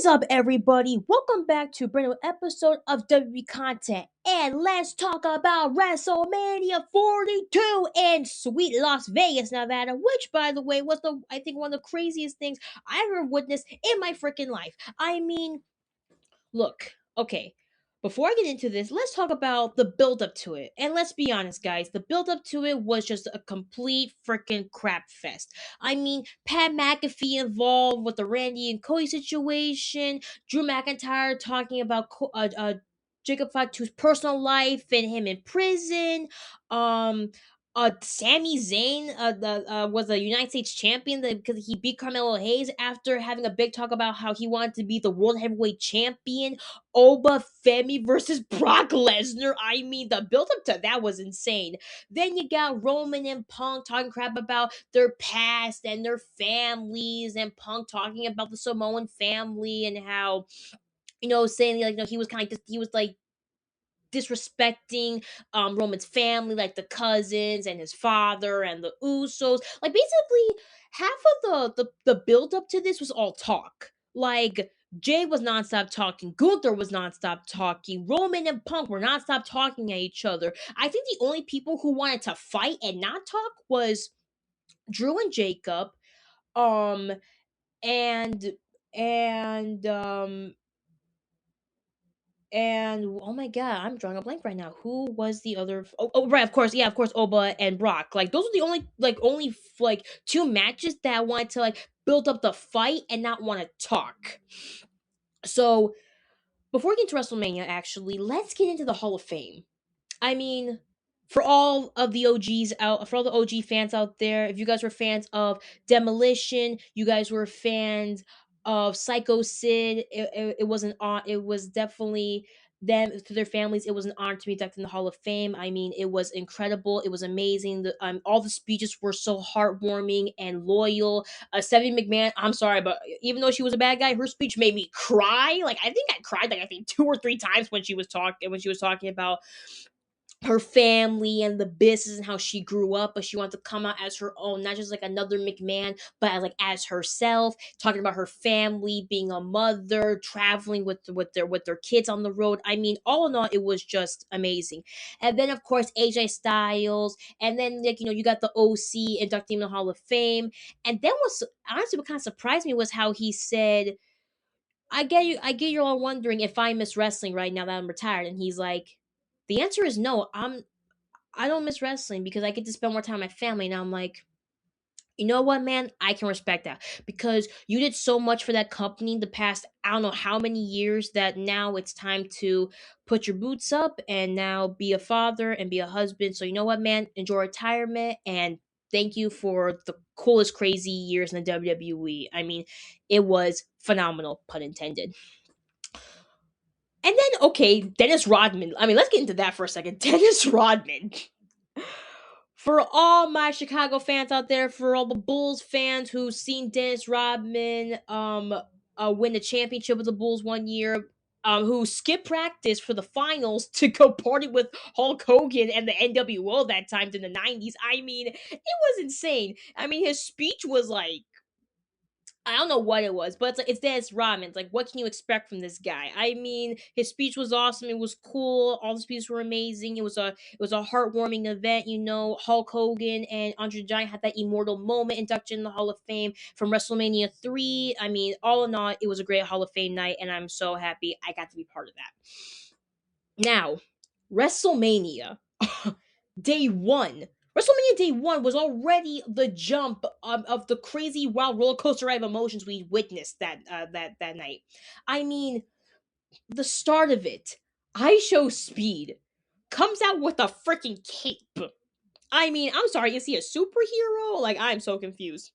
up, everybody? Welcome back to a brand new episode of WWE Content. And let's talk about WrestleMania 42 in sweet Las Vegas, Nevada, which, by the way, was I think one of the craziest things I ever witnessed in my freaking life. I mean, look, okay. Before I get into this, let's talk about the build up to it. And let's be honest, guys, the build up to it was just a complete freaking crap fest. I mean, Pat McAfee involved with the Randy and Cody situation, Drew McIntyre talking about Jacob Fatu's personal life and him in prison. Um, Sami Zayn was a United States champion because he beat Carmelo Hayes after having a big talk about how he wanted to be the world heavyweight champion. Oba Femi versus Brock Lesnar. I mean, the build up to that was insane. Then you got Roman and Punk talking crap about their past and their families, and Punk talking about the Samoan family and how, saying like, he was kind of he was like disrespecting Roman's family, like the cousins and his father and the Usos. Like basically half of the build up to this was all talk. Like Jay was nonstop talking, Gunther was nonstop talking, Roman and Punk were nonstop talking at each other. I think the only people who wanted to fight and not talk was Drew and Jacob, um, and and and oh my god, I'm drawing a blank right now. Who was the other? Oh, right, of course, yeah, of course, Oba and Brock. Like those are the only like two matches that I wanted to like build up the fight and not want to talk. So before we get to WrestleMania, actually, let's get into the Hall of Fame. I mean, for all of the OGs out, for all the OG fans out there, if you guys were fans of Demolition, you guys were fans of Psycho Sid, it was an on. It was definitely them to their families. It was an honor to be inducted in the Hall of Fame. I mean, it was incredible. It was amazing. All the speeches were so heartwarming and loyal. Stephanie McMahon, I'm sorry, but even though she was a bad guy, her speech made me cry. Like I think I cried like I think two or three times when she was talking about her family and the business and how she grew up, but she wanted to come out as her own, not just like another McMahon, but as herself, talking about her family, being a mother, traveling with their kids on the road. I mean, all in all, it was just amazing. And then of course AJ Styles, and then like you got the OC inducting him in the Hall of Fame. And then what kind of surprised me was how he said, I get you're all wondering if I miss wrestling right now that I'm retired. And he's like, the answer is no. I don't miss wrestling because I get to spend more time with my family. And I'm like, you know what, man? I can respect that because you did so much for that company the past, I don't know how many years, that now it's time to put your boots up and now be a father and be a husband. So, you know what, man? Enjoy retirement and thank you for the coolest, crazy years in the WWE. I mean, it was phenomenal, pun intended. And then, okay, Dennis Rodman. I mean, let's get into that for a second. Dennis Rodman. For all my Chicago fans out there, for all the Bulls fans who've seen Dennis Rodman win the championship with the Bulls one year, who skipped practice for the finals to go party with Hulk Hogan and the NWO that time in the 90s. I mean, it was insane. I mean, his speech was like, I don't know what it was, but it's Dennis Rodman. It's like, what can you expect from this guy? I mean, his speech was awesome. It was cool. All the speeches were amazing. It was a heartwarming event. Hulk Hogan and Andre the Giant had that immortal moment induction in the Hall of Fame from WrestleMania 3. I mean, all in all, it was a great Hall of Fame night, and I'm so happy I got to be part of that. Now, WrestleMania day one. WrestleMania Day 1 was already the jump of the crazy, wild roller coaster ride of emotions we witnessed that night. I mean, the start of it, I Show Speed comes out with a freaking cape. I mean, I'm sorry, is he a superhero? Like, I'm so confused.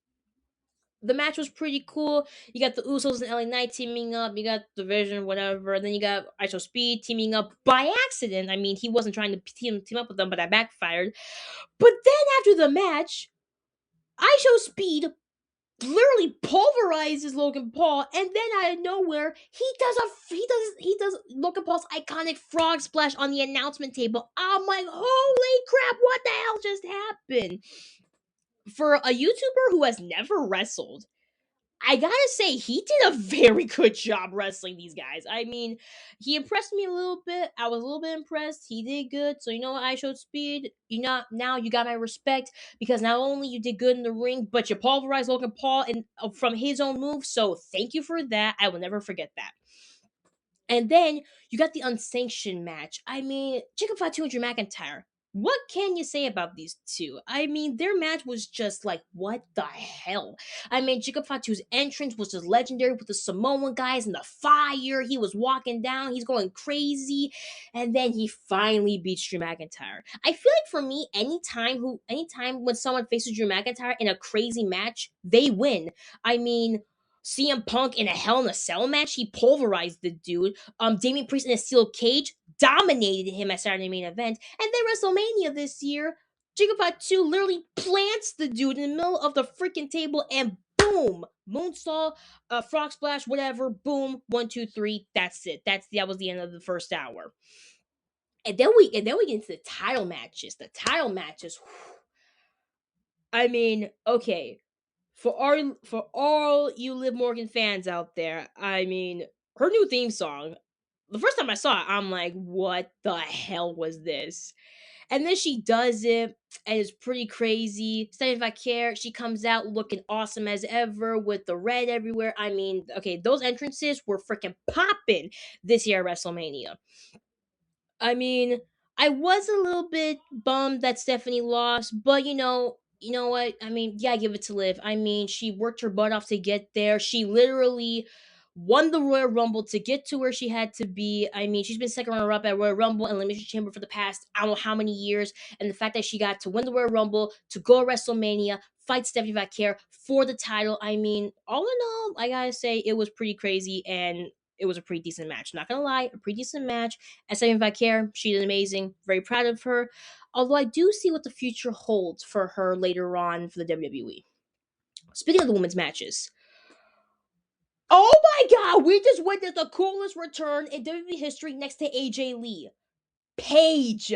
The match was pretty cool. You got the Usos and LA Knight teaming up. You got the Vision, whatever. And then you got ISO Speed teaming up by accident. I mean, he wasn't trying to team up with them, but that backfired. But then after the match, ISO Speed literally pulverizes Logan Paul, and then out of nowhere, he does Logan Paul's iconic frog splash on the announcement table. I'm like, holy crap, what the hell just happened? For a YouTuber who has never wrestled, I gotta say, he did a very good job wrestling these guys. I mean, he impressed me a little bit. I was a little bit impressed. He did good. So you know what? I showed speed. You know, now you got my respect because not only you did good in the ring, but you pulverized Logan Paul and from his own move. So thank you for that. I will never forget that. And then you got the unsanctioned match. I mean, Jacob Fatu and Drew McIntyre. What can you say about these two? I mean, their match was just like, what the hell? I mean, Jacob Fatu's entrance was just legendary with the Samoan guys and the fire. He was walking down, he's going crazy. And then he finally beats Drew McIntyre. I feel like for me, anytime when someone faces Drew McIntyre in a crazy match, they win. I mean, CM Punk in a Hell in a Cell match, he pulverized the dude. Damian Priest in a steel cage dominated him at Saturday Main Event, and then WrestleMania this year, Jacob Fatu literally plants the dude in the middle of the freaking table, and boom, moonsault, frog splash, whatever, boom, 1, 2, 3, that's it. That was the end of the first hour, and then we get into the title matches. The title matches, whew, I mean, okay, for all you Liv Morgan fans out there, I mean, her new theme song. The first time I saw it, I'm like, "What the hell was this?" And then she does it, and it's pretty crazy. Saying if I care, she comes out looking awesome as ever with the red everywhere. I mean, okay, those entrances were freaking popping this year at WrestleMania. I mean, I was a little bit bummed that Stephanie lost, but you know what? I mean, yeah, give it to Liv. I mean, she worked her butt off to get there. She literally won the Royal Rumble to get to where she had to be. I mean, she's been second runner up at Royal Rumble and Elimination Chamber for the past I don't know how many years. And the fact that she got to win the Royal Rumble, to go to WrestleMania, fight Stephanie Vaquer for the title. I mean, all in all, I gotta say it was pretty crazy and it was a pretty decent match. Not gonna lie, a pretty decent match. As Stephanie Vaquer, she did amazing. Very proud of her. Although I do see what the future holds for her later on for the WWE. Speaking of the women's matches, oh my god, we just witnessed the coolest return in WWE history next to AJ Lee. Paige.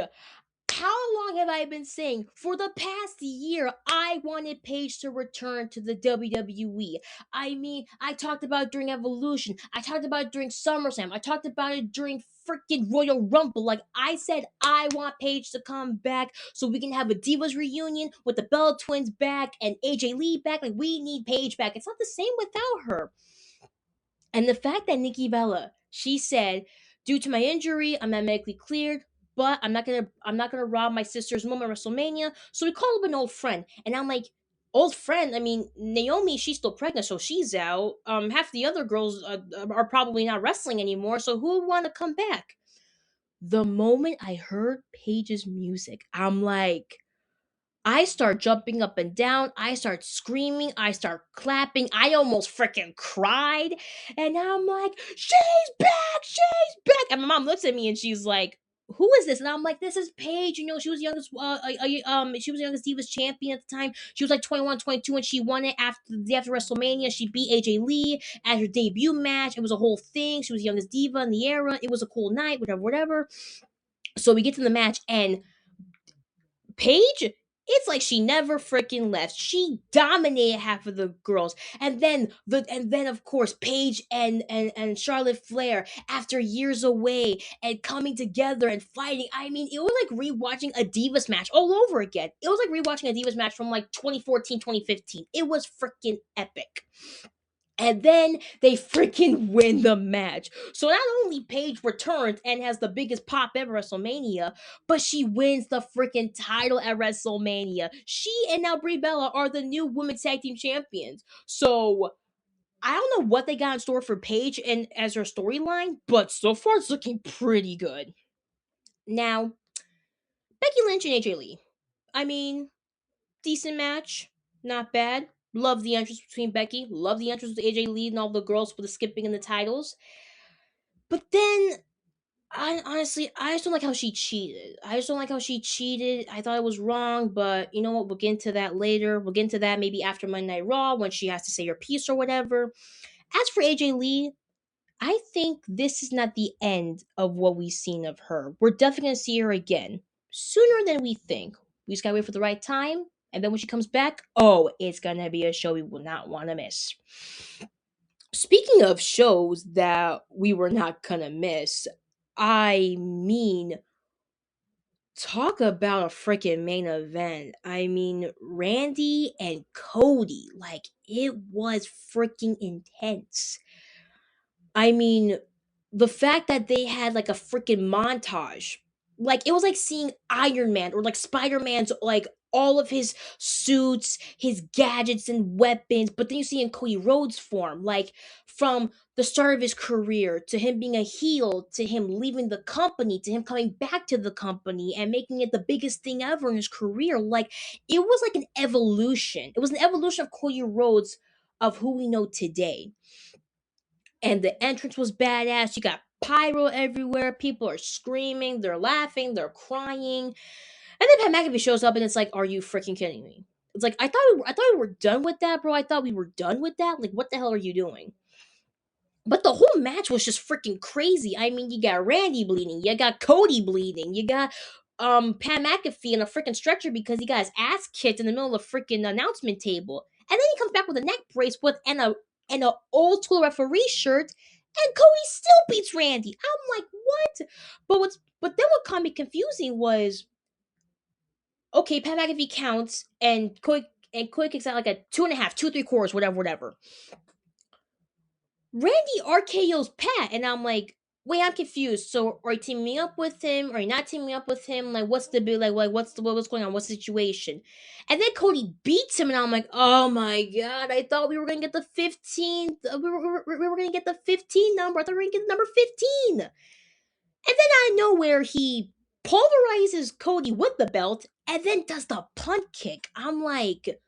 How long have I been saying? For the past year, I wanted Paige to return to the WWE. I mean, I talked about it during Evolution. I talked about it during SummerSlam. I talked about it during freaking Royal Rumble. Like, I said, I want Paige to come back so we can have a Divas reunion with the Bella Twins back and AJ Lee back. Like, we need Paige back. It's not the same without her. And the fact that Nikki Bella, she said, due to my injury, I'm not medically cleared, but I'm not gonna rob my sister's moment at WrestleMania. So we call up an old friend. And I'm like, old friend, I mean, Naomi, she's still pregnant, so she's out. Half the other girls are probably not wrestling anymore, so who would want to come back? The moment I heard Paige's music, I'm like, I start jumping up and down. I start screaming. I start clapping. I almost freaking cried. And I'm like, she's back! She's back! And my mom looks at me and she's like, who is this? And I'm like, this is Paige. You know, she was youngest, she was the youngest Divas champion at the time. She was like 21, 22, and she won it after the day after WrestleMania. She beat AJ Lee at her debut match. It was a whole thing. She was the youngest diva in the era. It was a cool night, whatever, whatever. So we get to the match, and Paige, it's like she never freaking left. She dominated half of the girls. And then of course Paige and Charlotte Flair after years away and coming together and fighting. I mean, it was like rewatching a Divas match all over again. It was like rewatching a Divas match from like 2014, 2015. It was freaking epic. And then they freaking win the match. So not only Paige returns and has the biggest pop ever at WrestleMania, but she wins the freaking title at WrestleMania. She and now Brie Bella are the new women's tag team champions. So I don't know what they got in store for Paige and as her storyline, but so far it's looking pretty good. Now, Becky Lynch and AJ Lee. I mean, decent match, not bad. Love the entrance between Becky. Love the entrance with AJ Lee and all the girls for the skipping and the titles. But then, I just don't like how she cheated. I just don't like how she cheated. I thought it was wrong, but you know what? We'll get into that later. We'll get into that maybe after Monday Night Raw when she has to say her piece or whatever. As for AJ Lee, I think this is not the end of what we've seen of her. We're definitely going to see her again sooner than we think. We just gotta wait for the right time. And then when she comes back, oh, it's gonna be a show we will not want to miss. Speaking of shows that we were not gonna miss, I mean, talk about a freaking main event. I mean, Randy and Cody, like, it was freaking intense. I mean, the fact that they had like a freaking montage, like it was like seeing Iron Man or like Spider Man's like all of his suits, his gadgets and weapons, but then you see in Cody Rhodes' form, like from the start of his career to him being a heel to him leaving the company to him coming back to the company and making it the biggest thing ever in his career. Like it was like an evolution. It was an evolution of Cody Rhodes of who we know today, and the entrance was badass. You got pyro everywhere. People are screaming, they're laughing, they're crying. And then Pat McAfee shows up, and it's like, are you freaking kidding me? It's like I thought we were done with that, bro. I thought we were done with that. Like, what the hell are you doing? But the whole match was just freaking crazy. I mean, you got Randy bleeding, you got Cody bleeding, you got Pat McAfee in a freaking stretcher because he got his ass kicked in the middle of the freaking announcement table. And then he comes back with a neck brace with and a old school referee shirt, and Cody still beats Randy. I'm like, what? But then what kind of confusing was, okay, Pat McAfee counts and Cody kicks out like a two and a half, two, three quarters, whatever, whatever. Randy RKO's Pat, and I'm like, wait, I'm confused. So are you teaming up with him? Are you not teaming up with him? Like, what's the big like? What's going on? What's the situation? And then Cody beats him, and I'm like, oh my god! I thought we were gonna get the 15. We were gonna get the 15 number. I thought we were gonna get the number 15. And then out of nowhere, he pulverizes Cody with the belt, and then does the punt kick. I'm like,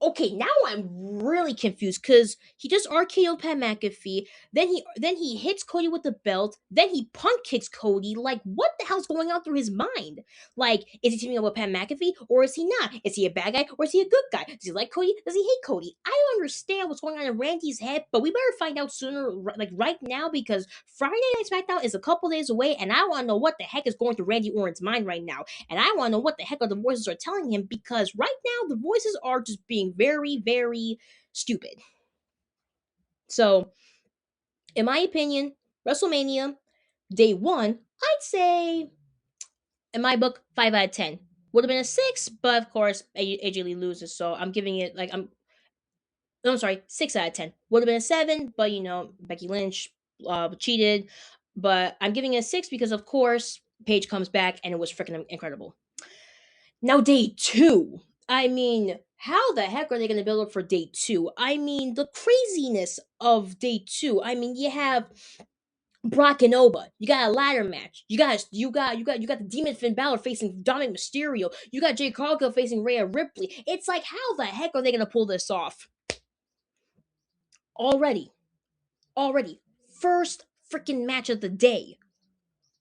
okay, now I'm really confused because he just RKO'd Pat McAfee. Then he hits Cody with the belt. Then he punt kicks Cody. Like, what the hell's going on through his mind? Like, is he teaming up with Pat McAfee or is he not? Is he a bad guy or is he a good guy? Does he like Cody? Does he hate Cody? I don't understand what's going on in Randy's head, but we better find out sooner, like right now, because Friday Night SmackDown is a couple days away, and I want to know what the heck is going through Randy Orton's mind right now. And I want to know what the heck are the voices are telling him, because right now the voices are just being very, very stupid. So, in my opinion, WrestleMania day one, I'd say, in my book, 5 out of 10. Would have been a 6, but of course, AJ Lee loses, so I'm giving it like I'm. No, I'm sorry, 6 out of 10. Would have been a 7, but Becky Lynch cheated. But I'm giving it a 6 because, of course, Paige comes back and it was freaking incredible. Now, day two. I mean, how the heck are they going to build up for day two? I mean, the craziness of day two. I mean, you have Brock and Oba. You got a ladder match. You got the Demon Finn Balor facing Dominic Mysterio. You got Jay Cargill facing Rhea Ripley. It's like, how the heck are they going to pull this off? Already, already, first freaking match of the day: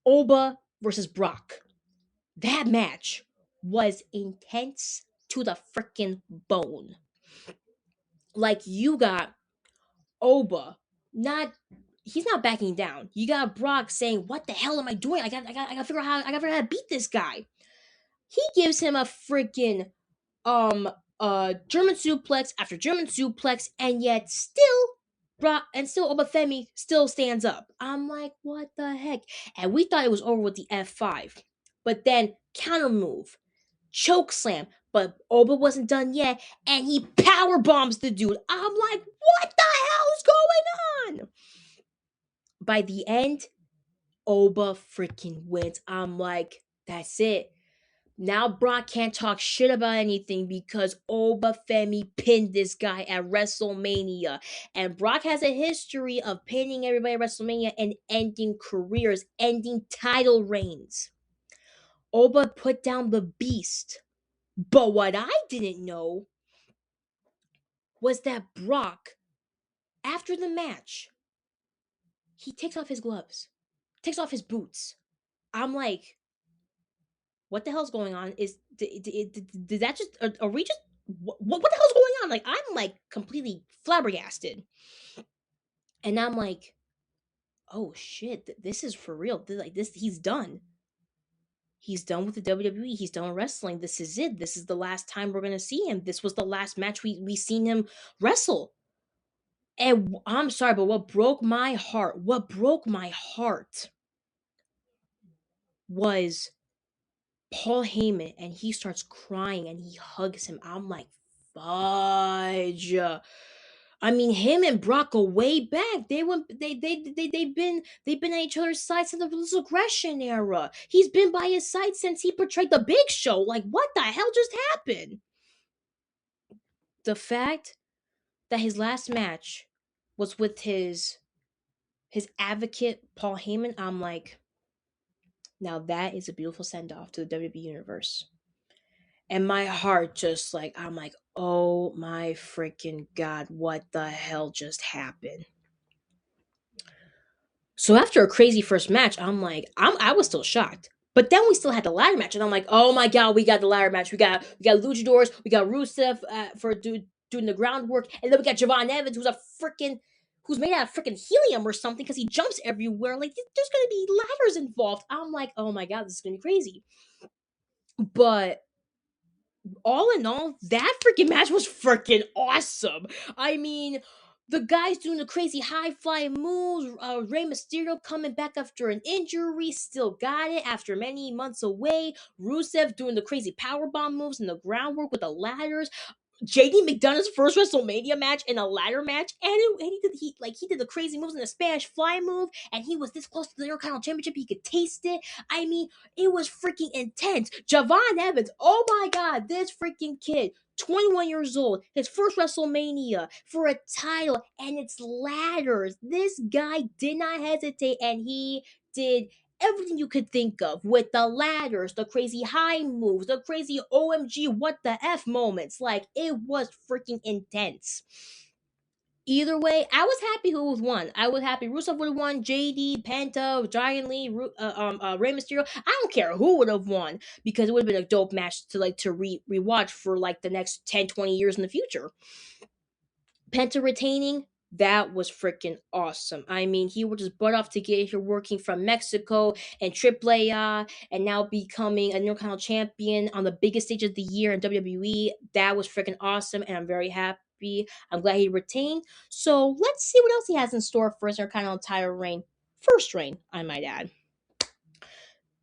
Oba versus Brock. That match was intense to the freaking bone. Like, you got Oba, not he's not backing down. You got Brock saying, "What the hell am I doing? I got to figure out how to beat this guy." He gives him a freaking um German suplex after German suplex, and yet still Obafemi still stands up. I'm like, what the heck? And we thought it was over with the F5. But then counter move, choke slam, but Oba wasn't done yet, and he power bombs the dude. I'm like, what the hell is going on? By the end, Oba freaking wins. I'm like, that's it. Now Brock can't talk shit about anything because Obafemi pinned this guy at WrestleMania. And Brock has a history of pinning everybody at WrestleMania and ending careers, ending title reigns. Oba put down the beast. But what I didn't know was that Brock, after the match, he takes off his gloves, takes off his boots. I'm like, what the hell's going on? Did that just are we just what the hell's going on? Like, I'm like completely flabbergasted, and I'm like, oh shit, this is for real. Like, this, he's done. He's done with the WWE. He's done with wrestling. This is it. This is the last time we're gonna see him. This was the last match we seen him wrestle. And I'm sorry, but what broke my heart was Paul Heyman, and he starts crying and he hugs him. I'm like, fudge. I mean, him and Brock go way back. They've been at each other's side since the Ruthless Aggression era. He's been by his side since he portrayed the Big Show. Like, what the hell just happened? The fact that his last match was with his advocate Paul Heyman, I'm like, now that is a beautiful send off to the WWE universe. And my heart just like, I'm like, oh my freaking God, what the hell just happened? So after a crazy first match, I was still shocked. But then we still had the ladder match, and I'm like, oh my God, we got the ladder match. We got Luchadors, we got Rusev for doing the groundwork, and then we got Javon Evans, who's made out of freaking helium or something because he jumps everywhere. Like there's gonna be ladders involved. I'm like, oh my God, this is gonna be crazy. But all in all, that freaking match was freaking awesome. I mean, the guys doing the crazy high flying moves. Rey Mysterio coming back after an injury, still got it after many months away. Rusev doing the crazy powerbomb moves and the groundwork with the ladders. JD McDonough's first WrestleMania match in a ladder match, and he did the crazy moves in the Spanish Fly move, and he was this close to the Intercontinental Championship, he could taste it. I mean, it was freaking intense. Javon Evans, oh my God, this freaking kid, 21 years old, his first WrestleMania for a title, and it's ladders. This guy did not hesitate, and he did everything you could think of with the ladders, the crazy high moves, the crazy OMG what the F moments. Like, it was freaking intense. Either way, I was happy who was won. I was happy Rusev would have won, JD, Penta, Giant Lee, Rey Mysterio. I don't care who would have won because it would have been a dope match to rewatch for like the next 10, 20 years in the future. Penta retaining, that was freaking awesome. I mean, he was just butt off to get here working from Mexico and AAA and now becoming a Intercontinental Champion on the biggest stage of the year in WWE. That was freaking awesome, and I'm very happy. I'm glad he retained. So let's see what else he has in store for his Intercontinental title reign. First reign, I might add.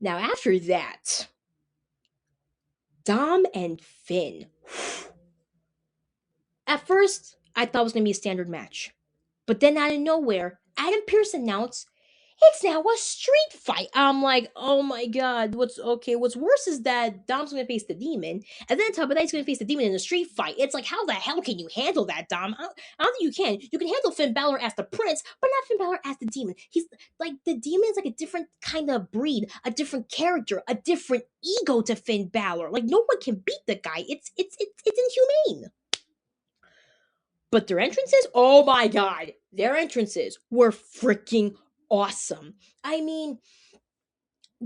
Now, after that, Dom and Finn. At first, I thought it was going to be a standard match. But then out of nowhere, Adam Pearce announced it's now a street fight. I'm like, oh my God, what's worse is that Dom's gonna face the demon, and then on top of that, he's gonna face the demon in a street fight. It's like, how the hell can you handle that, Dom? I don't think you can. You can handle Finn Balor as the prince, but not Finn Balor as the demon. He's like, the demon is like a different kind of breed, a different character, a different ego to Finn Balor. Like, no one can beat the guy. It's inhumane. But their entrances, oh my God, their entrances were freaking awesome. I mean,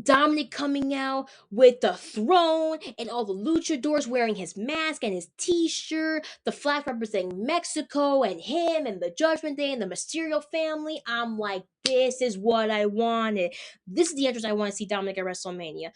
Dominic coming out with the throne and all the luchadors wearing his mask and his t-shirt, the flag representing Mexico and him and the Judgment Day and the Mysterio family. I'm like, this is what I wanted. This is the entrance I want to see Dominic at WrestleMania.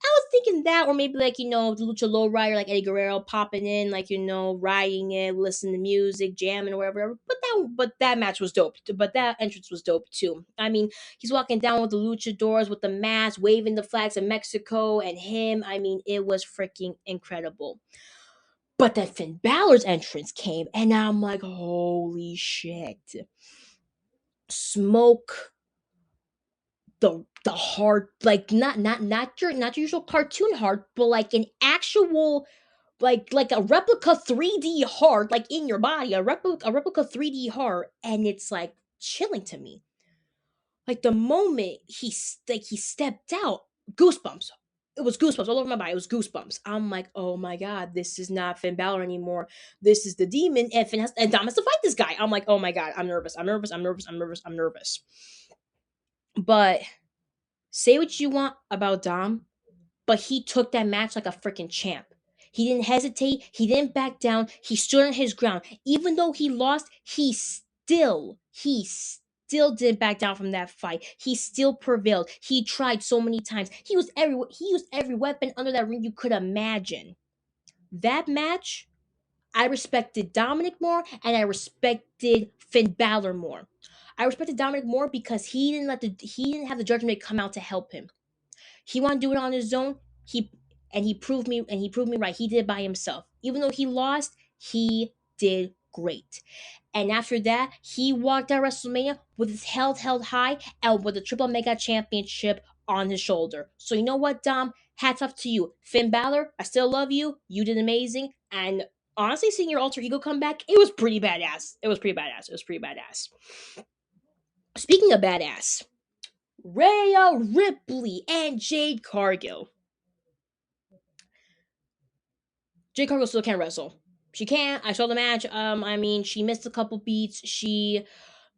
I was thinking that, or maybe like, the Lucha Lowrider, like Eddie Guerrero popping in, like, riding it, listening to music, jamming or whatever. But that match was dope. But that entrance was dope too. I mean, he's walking down with the luchadors with the mask, waving the flags of Mexico and him. I mean, it was freaking incredible. But then Finn Balor's entrance came, and I'm like, holy shit. Smoke the heart, like not your usual cartoon heart, but like an actual like a replica 3D heart, like in your body, a replica 3D heart, and it's like chilling to me. Like the moment he stepped out, goosebumps. It was goosebumps all over my body. It was goosebumps. I'm like, oh my God, this is not Finn Balor anymore. This is the demon, and Dom has to fight this guy. I'm like, oh my God, I'm nervous. I'm nervous. I'm nervous. I'm nervous. I'm nervous. But say what you want about Dom, but he took that match like a freaking champ. He didn't hesitate. He didn't back down. He stood on his ground. Even though he lost, he still still didn't back down from that fight. He still prevailed. He tried so many times. He used every weapon under that ring you could imagine. That match, I respected Dominic more and I respected Finn Balor more. I respected Dominic more because he didn't have the judgment come out to help him. He wanted to do it on his own. He proved me right. He did it by himself. Even though he lost, he did great. And after that, he walked out WrestleMania with his head held high and with the Triple Mega Championship on his shoulder. So you know what, Dom? Hats off to you. Finn Balor, I still love you. You did amazing. And honestly, seeing your alter ego come back, it was pretty badass. It was pretty badass. It was pretty badass. Speaking of badass, Rhea Ripley and Jade Cargill. Jade Cargill still can't wrestle. She can't. I saw the match. I mean, she missed a couple beats. She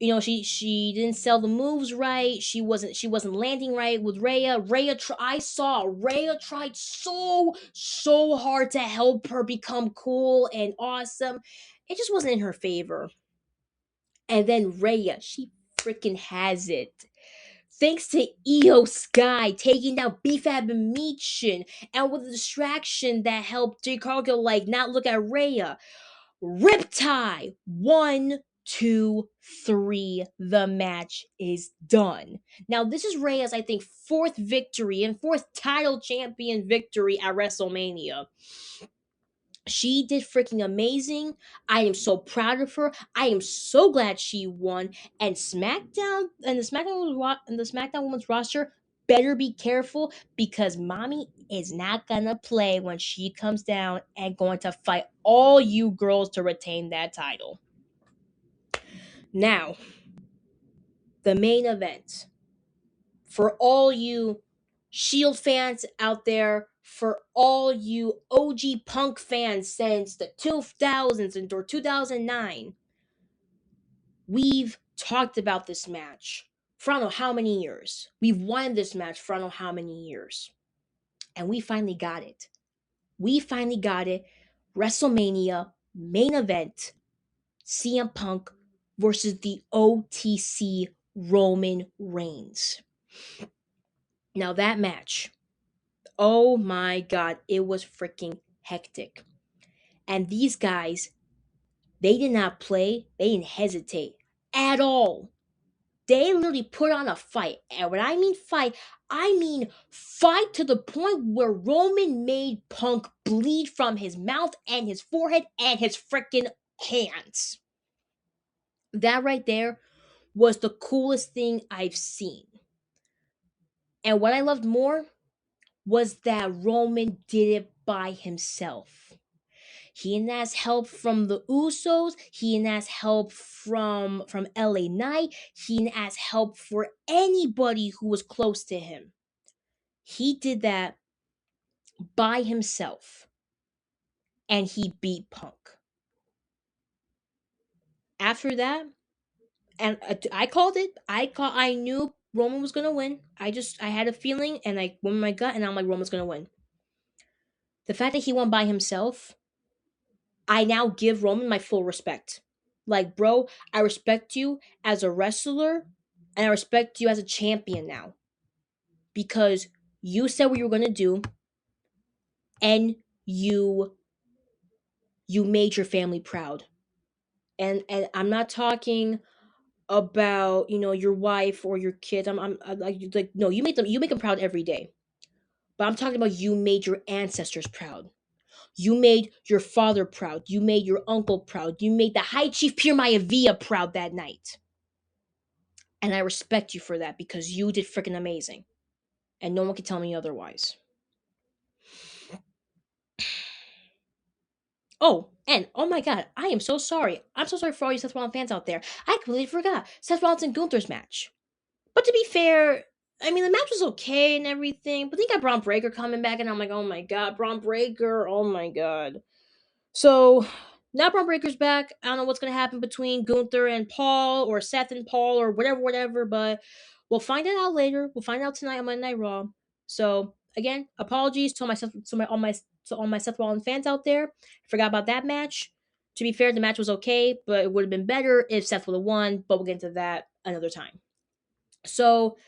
didn't sell the moves right. She wasn't landing right with Rhea. I saw Rhea tried so hard to help her become cool and awesome. It just wasn't in her favor. And then Rhea, she freaking has it. Thanks to Io Sky taking down Bfab and Michin, and with a distraction that helped Jade Cargill not look at Rhea. Riptide. 1, 2, 3. The match is done. Now, this is Rhea's, I think, fourth victory and fourth title champion victory at WrestleMania. She did freaking amazing. I am so proud of her. I am so glad she won. And the SmackDown Women's roster better be careful because mommy is not gonna play when she comes down and going to fight all you girls to retain that title. Now, the main event. For all you Shield fans out there, for all you OG Punk fans since the 2000s or 2009, we've talked about this match for I don't know how many years. We've wanted this match for I don't know how many years. And we finally got it. We finally got it. WrestleMania main event, CM Punk versus the OTC Roman Reigns. Now that match, oh my god, it was freaking hectic. And these guys, they did not play, they didn't hesitate at all. They literally put on a fight. And when I mean fight to the point where Roman made Punk bleed from his mouth and his forehead and his freaking hands. That right there was the coolest thing I've seen. And what I loved more was that Roman did it by himself. He didn't ask help from the Usos. He didn't ask help from LA Knight. He didn't ask help for anybody who was close to him. He did that by himself. And he beat Punk. After that, and I called it. I knew Roman was gonna win. I had a feeling, and I went with my gut, and I'm like, Roman's gonna win. The fact that he won by himself, I now give Roman my full respect. Like, bro, I respect you as a wrestler, and I respect you as a champion now. Because you said what you were gonna do, and you made your family proud. And I'm not talking about your wife or your kids. I'm like no, you make them proud every day. But I'm talking about you made your ancestors proud. You made your father proud. You made your uncle proud. You made the High Chief Pierre Maivia proud that night. And I respect you for that because you did freaking amazing. And no one can tell me otherwise. Oh, and oh my god, I am so sorry. I'm so sorry for all you Seth Rollins fans out there. I completely forgot Seth Rollins and Gunther's match. But to be fair, I mean, the match was okay and everything, but they got Braun Breaker coming back, and I'm like, oh my god, Braun Breaker, oh my god. So, now Braun Breaker's back. I don't know what's going to happen between Gunther and Paul, or Seth and Paul, or whatever, but we'll find it out later. We'll find out tonight on Monday Night Raw. So, again, apologies to all my Seth Rollins fans out there. Forgot about that match. To be fair, the match was okay, but it would have been better if Seth would have won, but we'll get into that another time. So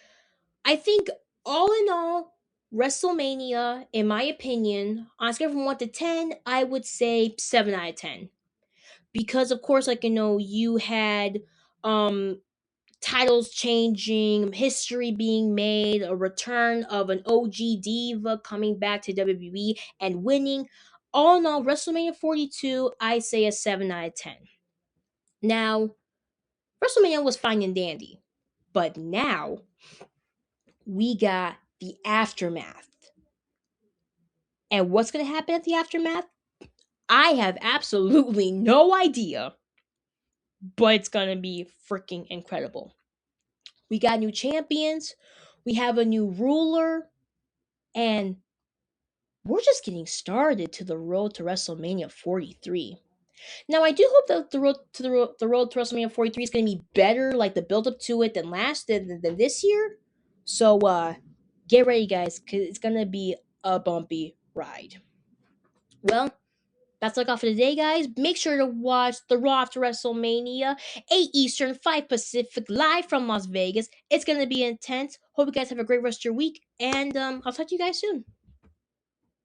I think all in all, WrestleMania, in my opinion, on a scale from 1 to 10, I would say 7 out of 10. Because of course, like you had um titles changing, history being made, a return of an OG diva coming back to WWE and winning. All in all, WrestleMania 42, I say a 7 out of 10. Now, WrestleMania was fine and dandy, but now we got the aftermath. And what's going to happen at the aftermath? I have absolutely no idea, but it's going to be freaking incredible. We got new champions, we have a new ruler, and we're just getting started to the road to WrestleMania 43. Now, I do hope that the road to WrestleMania 43 is going to be better, like the build up to it, than this year. So, get ready, guys, because it's going to be a bumpy ride. Well, that's all for today, guys. Make sure to watch the Raw after WrestleMania, 8 Eastern, 5 Pacific, live from Las Vegas. It's going to be intense. Hope you guys have a great rest of your week, and I'll talk to you guys soon.